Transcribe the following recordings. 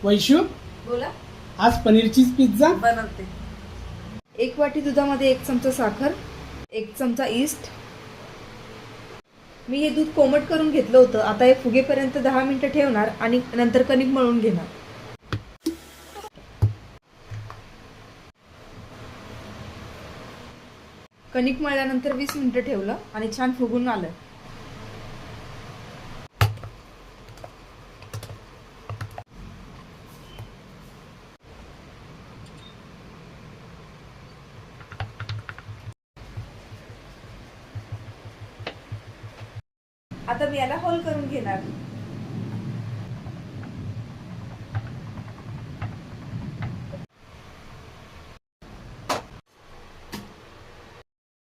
वैशू, बोला. आज paneer cheese pizza. बनवते. 1 वाटी दुधामध्ये 1 चमचा साखर, 1 चमचा ईस्ट. मी हे दूध कोमट करून घेतलं होतं. आता हे फुगेपर्यंत 10 मिनिटं ठेवणार आणि नंतर कणिक मळून घेणार. कणिक मळल्यानंतर 20 मिनिटं ठेवलं आणि छान फुगून आलं. आता मी याला होल करून घेणार.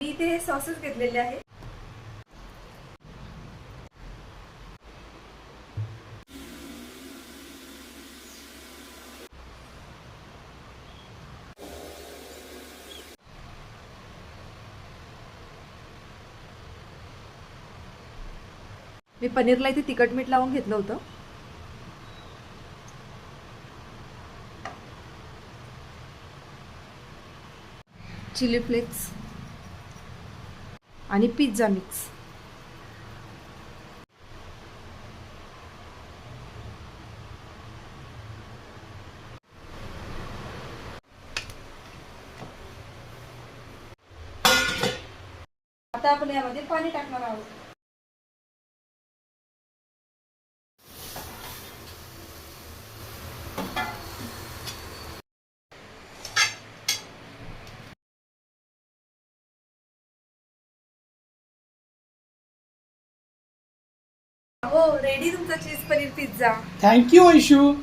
मी इथे हे सॉसेस घेतलेले आहे. मी पनीरला इथे तिखट मीठ लावून घेतलं होतं. चिली फ्लेक्स आणि पिझ्झा मिक्स. आता आपण यामध्ये पाणी टाकणार आहोत. हो, रेडी तुमचा चीज पनीर पिझ्झा. थँक्यू वैशू.